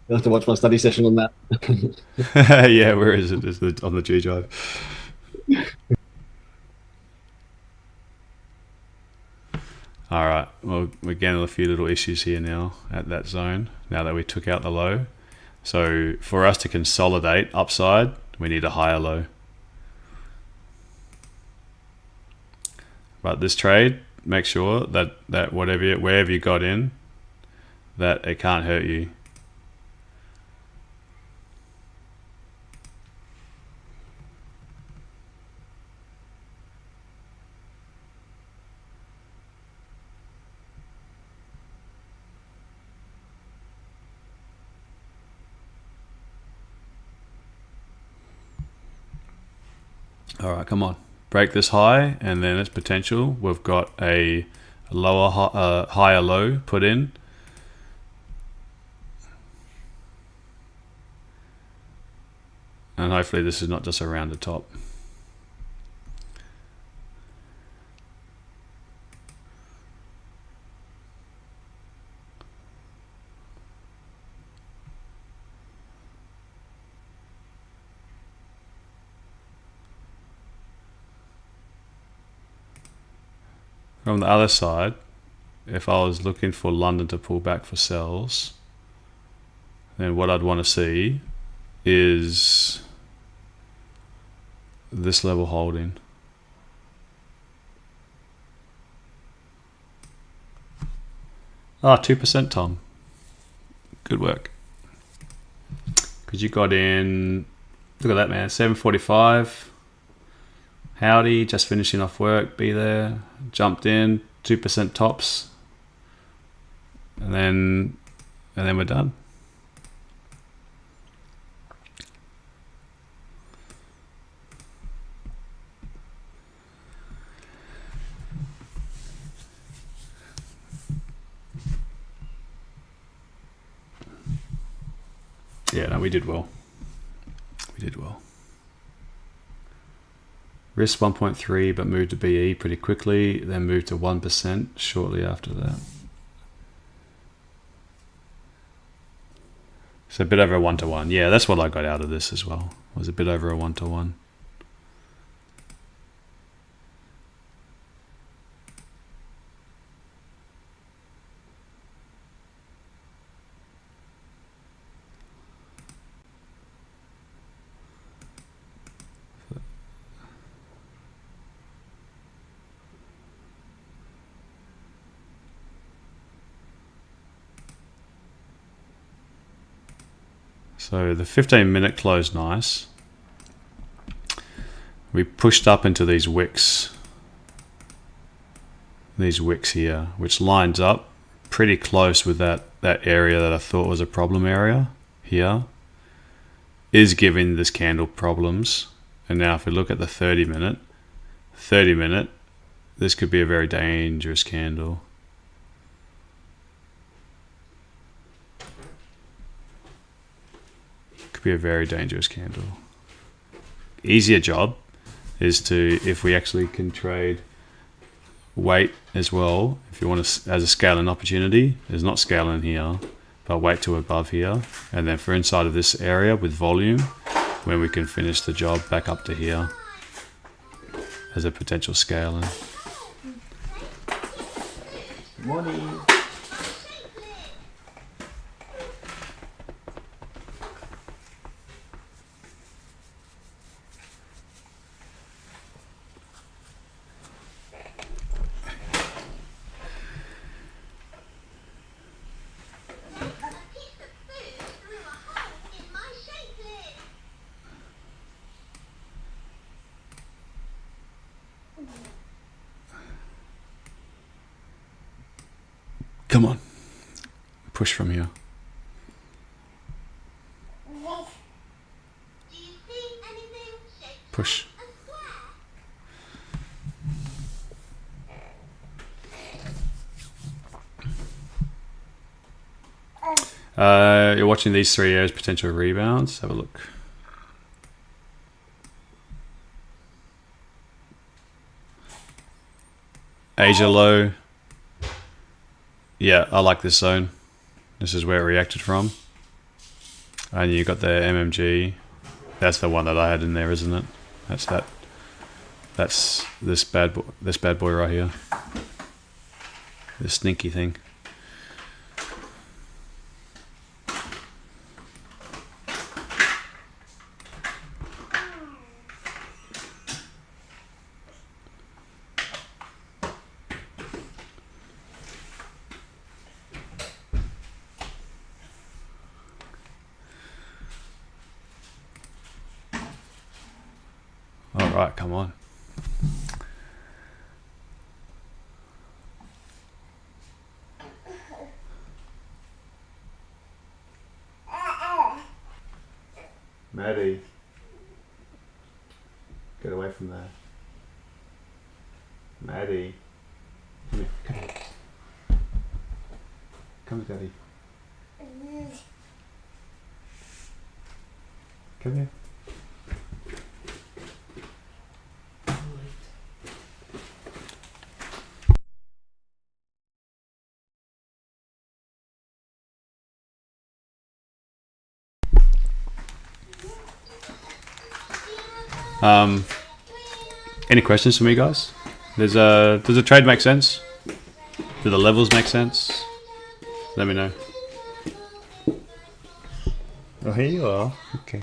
You'll have to watch my study session on that. Yeah, where is it? Is it on the G drive? All right. Well, we're getting a few little issues here now at that zone, now that we took out the low. So for us to consolidate upside, we need a higher low. But this trade, make sure that wherever you got in, that it can't hurt you. All right, come on. Break this high, and then its potential. We've got a higher low put in. And hopefully this is not just around the top. From the other side, if I was looking for London to pull back for sells, then what I'd want to see is this level holding. Ah, 2%, Tom. Good work. Because you got in, look at that, man, 7:45. Howdy, just finishing off work, be there, jumped in, 2% tops, and then we're done. Yeah, no, we did well. We did well. Risk 1.3, but moved to BE pretty quickly, then moved to 1% shortly after that. So a bit over a 1-to-1. Yeah, that's what I got out of this as well. Was a bit over a 1-to-1. So the 15-minute closed nice. We pushed up into these wicks. These wicks here, which lines up pretty close with that area that I thought was a problem area here. Is giving this candle problems. And now if we look at the 30 minute, this could be a very dangerous candle. Could be a very dangerous candle. Easier job is to, if we actually can trade weight as well, if you want to, as a scaling opportunity, there's not scaling here, but wait to above here, and then for inside of this area with volume, when we can finish the job back up to here as a potential scaling. Good morning. Come on, push from here. Push. You're watching these 3 areas, potential rebounds. Have a look. Asia low. Yeah, I like this zone. This is where it reacted from. And you got the MMG. That's the one that I had in there, isn't it? That's that. That's this bad boy right here. This sneaky thing. right, come on. Maddie, get away from there. Maddie, come here, come here. Come with Daddy. Come here. Any questions for me, guys? Does the trade make sense? Do the levels make sense? Let me know. Oh, here you are. Okay.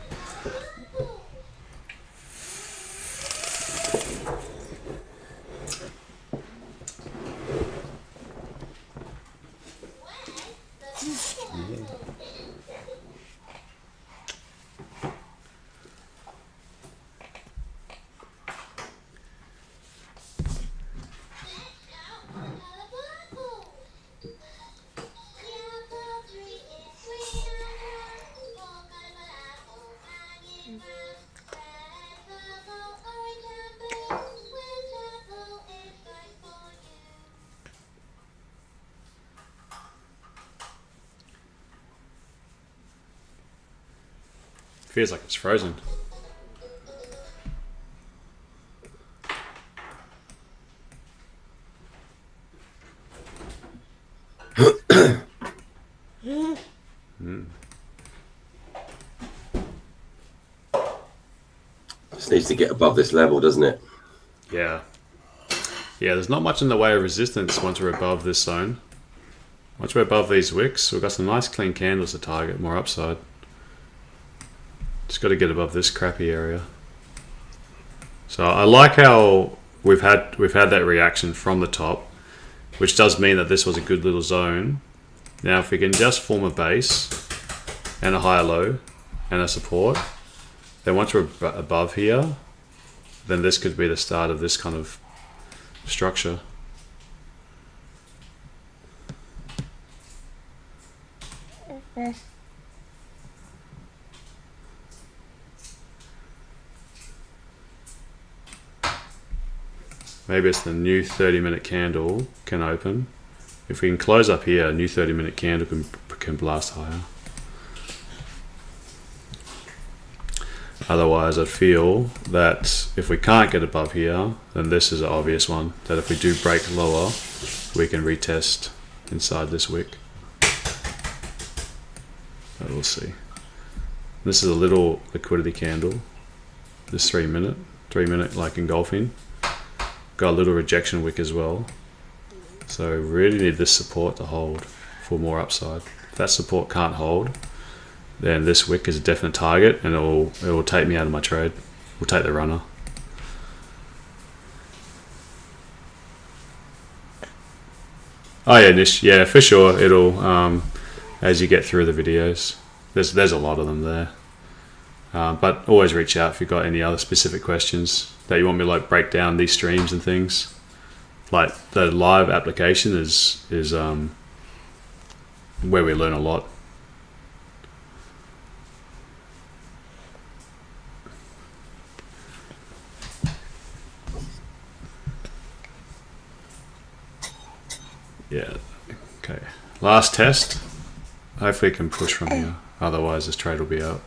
Feels like it's frozen. Just needs to get above this level, doesn't it? Yeah. Yeah, there's not much in the way of resistance once we're above this zone. Once we're above these wicks, we've got some nice clean candles to target more upside. Just got to get above this crappy area. So I like how we've had that reaction from the top, which does mean that this was a good little zone. Now if we can just form a base and a higher low and a support, then once we're above here, then this could be the start of this kind of structure. Maybe it's the new 30-minute candle can open. If we can close up here, a new 30-minute candle can blast higher. Otherwise, I feel that if we can't get above here, then this is an obvious one. That if we do break lower, we can retest inside this wick. But we'll see. This is a little liquidity candle. This 3 minute like engulfing. Got a little rejection wick as well. So really need this support to hold for more upside. If that support can't hold, then this wick is a definite target and it will take me out of my trade. We'll take the runner. Oh yeah, Nish, yeah, for sure. It'll as you get through the videos. There's a lot of them there. But always reach out if you've got any other specific questions that you want me to like break down these streams and things. Like the live application is where we learn a lot. Yeah, okay. Last test. Hopefully it can push from here. Otherwise this trade will be out.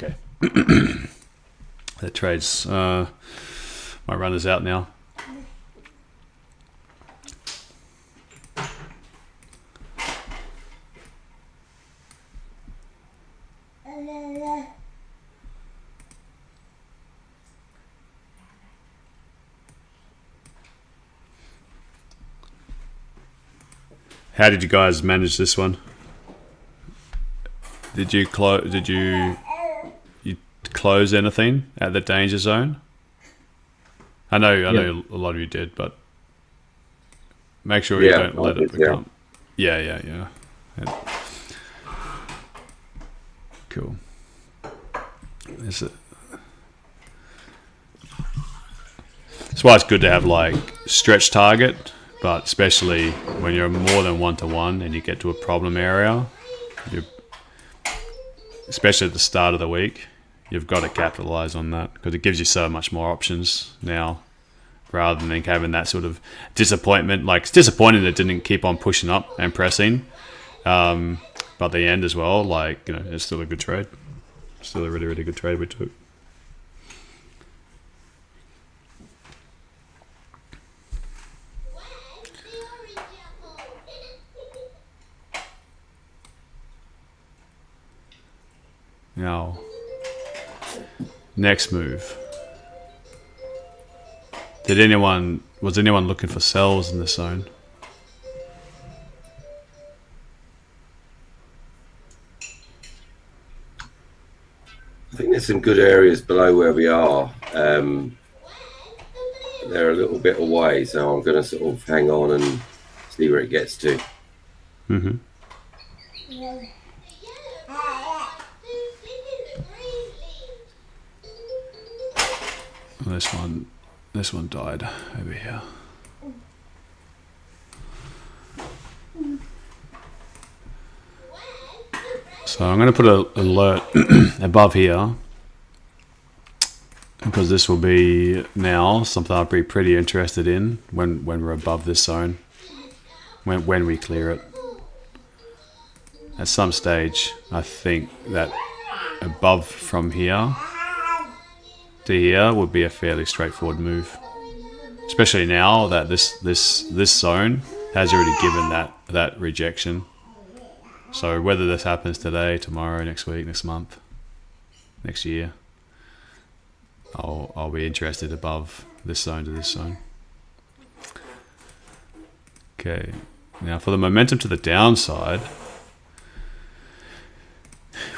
Okay. That trades. My runner's out now. How did you guys manage this one? Did you close? Did you close anything at the danger zone? I know a lot of you did, but make sure you don't let it become. Yeah. Cool. Is it? That's why it's good to have like stretch target, but especially when you're more than 1-to-1 and you get to a problem area, especially at the start of the week, you've got to capitalize on that because it gives you so much more options now, rather than having that sort of disappointment. Like, it's disappointing that it didn't keep on pushing up and pressing, but at the end as well, like, you know, it's still a good trade. Still a really, really good trade we took. Now, next move. Was anyone looking for sells in this zone? I think there's some good areas below where we are. They're a little bit away, so I'm going to sort of hang on and see where it gets to. Mm-hmm. This one died over here. So I'm going to put an alert above here, because this will be now something I'll be pretty interested in when we're above this zone, when we clear it. At some stage, I think that above from here to here would be a fairly straightforward move, especially now that this zone has already given that rejection. So whether this happens today, tomorrow, next week, next month, next year, I'll be interested above this zone to this zone. Okay, now for the momentum to the downside,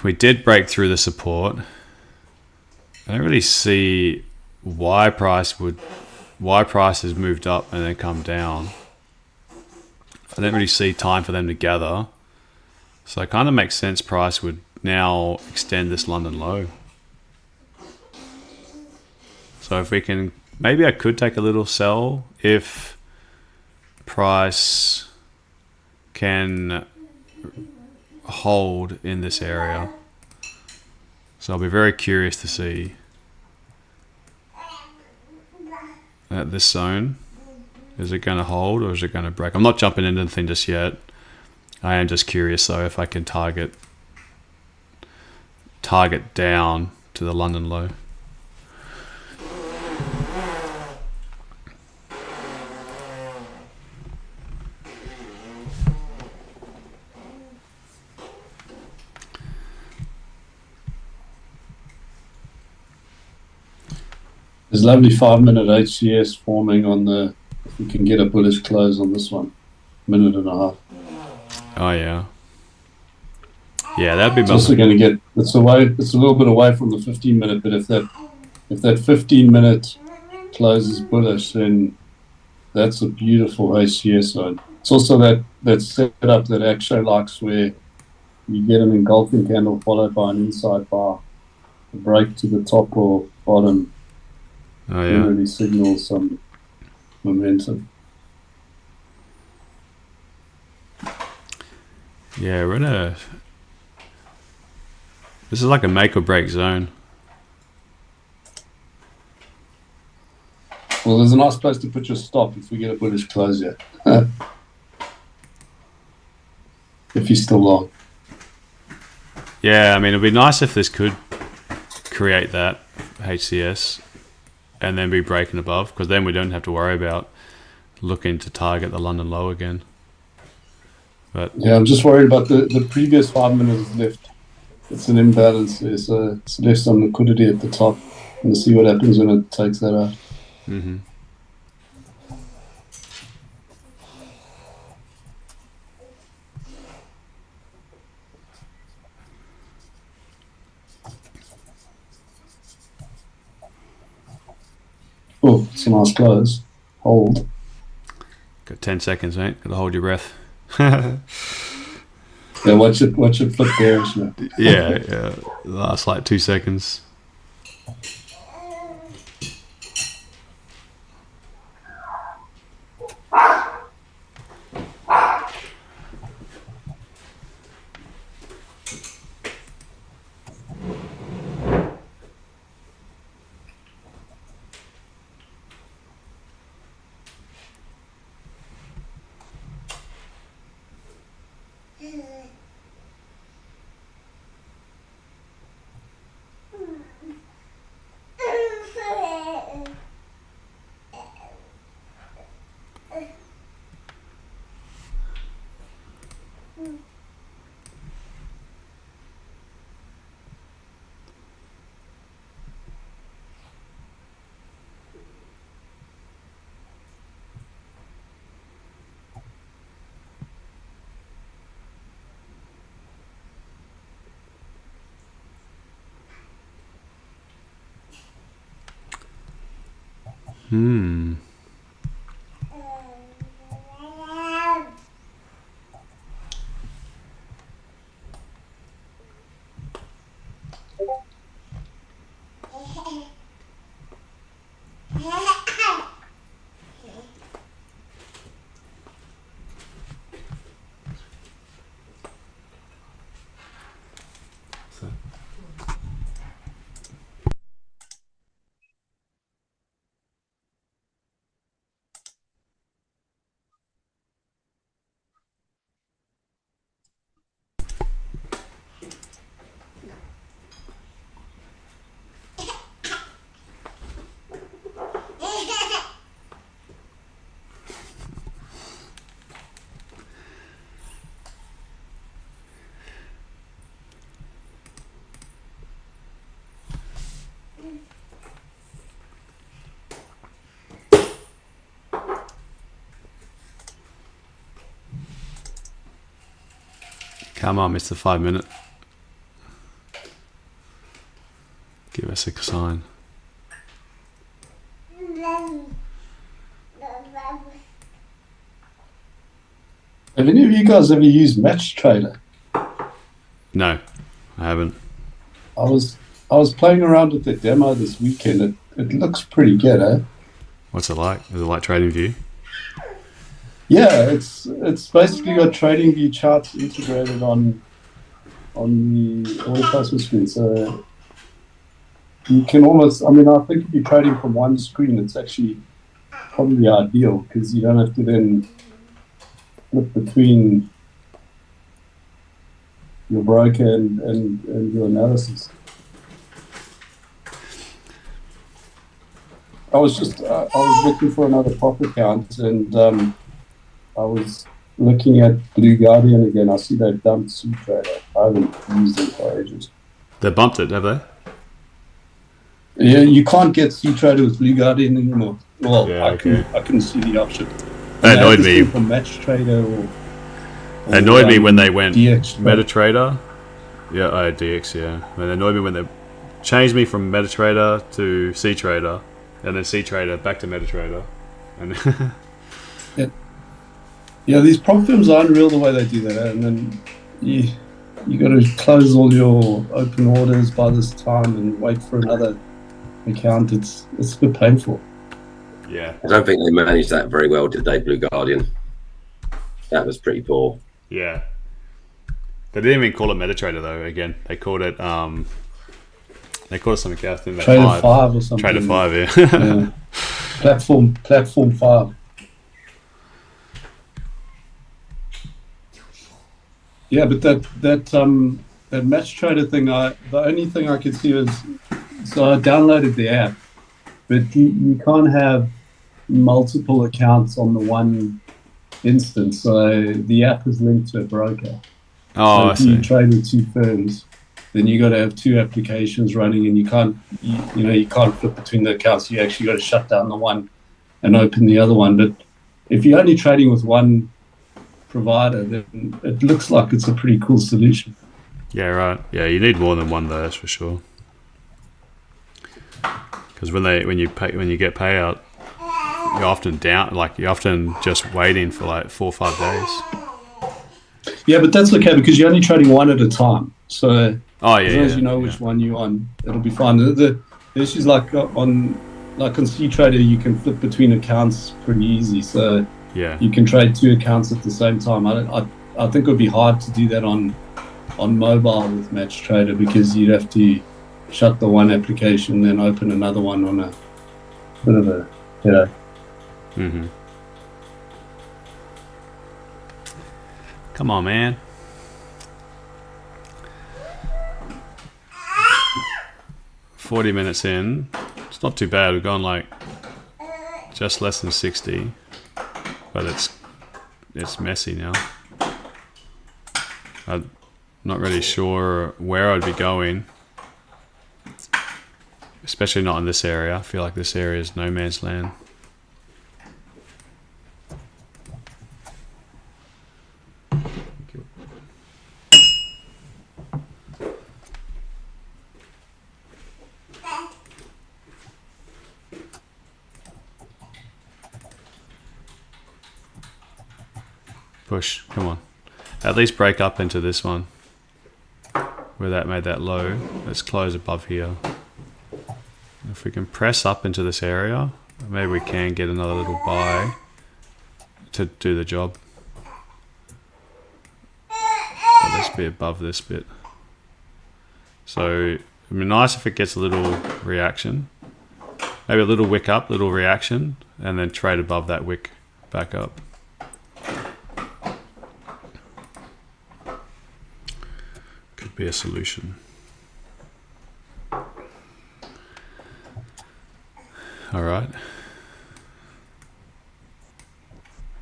we did break through the support. I don't really see why price has moved up and then come down. I don't really see time for them to gather. So it kind of makes sense price would now extend this London low. So if we can, maybe I could take a little sell if price can hold in this area. So I'll be very curious to see at this zone. Is it going to hold or is it going to break? I'm not jumping into anything just yet. I am just curious though if I can target down to the London low. There's lovely 5-minute HCS forming on the, if we can get a bullish close on this one, minute and a half. Oh yeah. Yeah, that'd be It's also going to get, it's a little bit away from the 15-minute, but if that 15-minute closes bullish, then that's a beautiful HCS zone. It's also that setup that Akshay likes, where you get an engulfing candle followed by an inside bar, a break to the top or bottom. Oh yeah. Really signals some momentum. Yeah, this is like a make or break zone. Well, there's a nice place to put your stop if we get a bullish close here. If you're still long. Yeah, I mean, it'd be nice if this could create that HCS and then be breaking above, because then we don't have to worry about looking to target the London low again. But yeah, I'm just worried about the previous 5 minutes left. It's an imbalance there, so it's left some liquidity at the top. And we'll see what happens when it takes that out. mm-hmm. Oh, it's a nice close. Hold. Got 10 seconds, mate. Got to hold your breath. Yeah, watch it flip bearish now. yeah. Last like 2 seconds. Come on, Mr. 5 minute. Give us a sign. Have any of you guys ever used Match Trader? No, I haven't. I was playing around with the demo this weekend. It looks pretty good, eh? What's it like? Is it like TradingView? Yeah, it's basically got TradingView charts integrated on the all plasma screen. So you can almost, I mean, I think if you're trading from one screen, it's actually probably ideal because you don't have to then flip between your broker and your analysis. I was looking for another prop account and I was looking at Blue Guardian again. I see they've dumped SuTrader. I haven't used it for ages. They bumped it, have they? Yeah, you can't get SuTrader with Blue Guardian anymore. Well, Yeah, I couldn't see the option. That annoyed me. From Match Trader or It annoyed me when they went DX, MetaTrader. Yeah, DX, yeah. And it annoyed me when they changed me from MetaTrader to CTrader, and then CTrader back to MetaTrader. And yeah, these prop firms aren't real the way they do that, and then you got to close all your open orders by this time and wait for another account. It's a bit painful. yeah, I don't think they managed that very well, did they, Blue Guardian? That was pretty poor. yeah. They didn't even call it MetaTrader though. Again, they called it something else. Didn't they? Trader 5 or something. Trader 5, yeah. Yeah. Platform 5. Yeah, but that Match Trader thing, the only thing I could see was So I downloaded the app, but you can't have multiple accounts on the one instance. So the app is linked to a broker. Oh, So I if you see. trade with two firms, then you got to have two applications running, and you can't flip between the accounts. You actually got to shut down the one and open the other one. But if you're only trading with one provider, then it looks like it's a pretty cool solution. Yeah, right. Yeah, you need more than one though, that's for sure. Because when you get payout, you're often you're often just waiting for like 4 or 5 days. Yeah, but that's okay because you're only trading one at a time. So as long as you know yeah. which one you're on, it'll be fine. The issues like on C Trader, you can flip between accounts pretty easy. So Yeah. you can trade two accounts at the same time. I think it would be hard to do that on mobile with Match Trader because you'd have to shut the one application, then open another one on a bit of a headache. Mm-hmm. Come on, man. $40 in. It's not too bad. We've gone like just less than 60, but it's messy now. I'm not really sure where I'd be going, especially not in this area. I feel like this area is no man's land. Push, come on. At least break up into this one where that made that low. Let's close above here. If we can press up into this area, maybe we can get another little buy to do the job. But let's be above this bit. So it'd be nice if it gets a little reaction. Maybe a little wick up, little reaction, and then trade above that wick back up. Could be a solution. All right.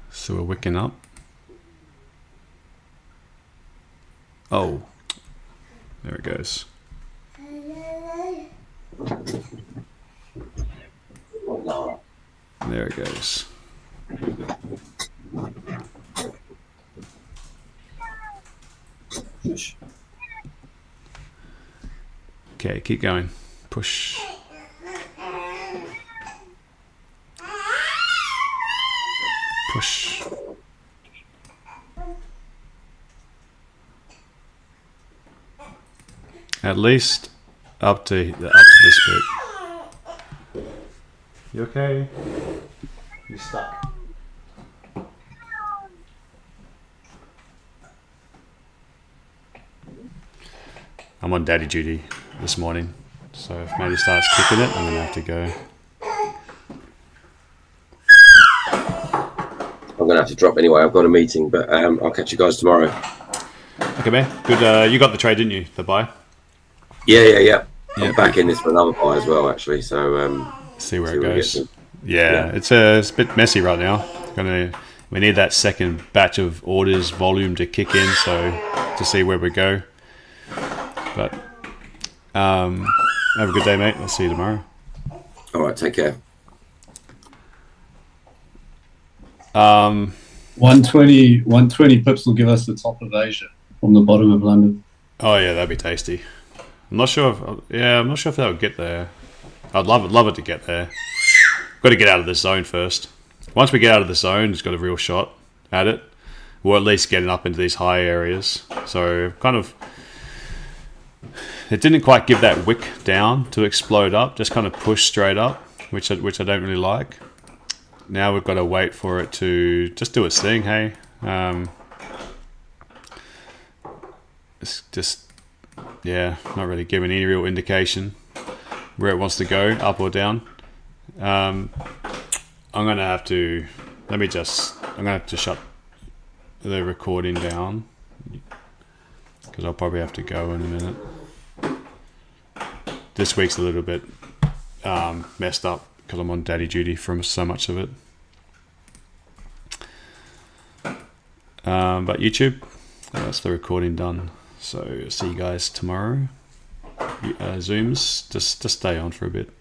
So we're wicking up. Oh, there it goes. There it goes. Okay, keep going. Push. Push. At least up to this bit. You okay? You stuck. I'm on daddy duty this morning, so if Maddie starts kicking it, I'm gonna have to go. I'm going to have to drop anyway. I've got a meeting, but I'll catch you guys tomorrow. Okay, man. Good. You got the trade, didn't you? The buy. Yeah. I'm back in this for another buy as well, actually. So see where it goes. Yeah, it's a bit messy right now. We need that second batch of orders volume to kick in, so to see where we go. But have a good day, mate. I'll see you tomorrow. All right, take care. 120 pips will give us the top of Asia from the bottom of London. Oh yeah, that'd be tasty. I'm not sure if that would get there. I'd love it to get there. Got to get out of this zone first. Once we get out of the zone, it's got a real shot at it. Or at least getting up into these high areas. So kind of, it didn't quite give that wick down to explode up. Just kind of push straight up, which I don't really like. Now we've got to wait for it to just do its thing, hey? It's just, yeah, not really giving any real indication where it wants to go, up or down. I'm going to have to shut the recording down because I'll probably have to go in a minute. this week's a little bit messed up because I'm on daddy duty from so much of it. But YouTube, that's the recording done. So see you guys tomorrow. Zooms, just stay on for a bit.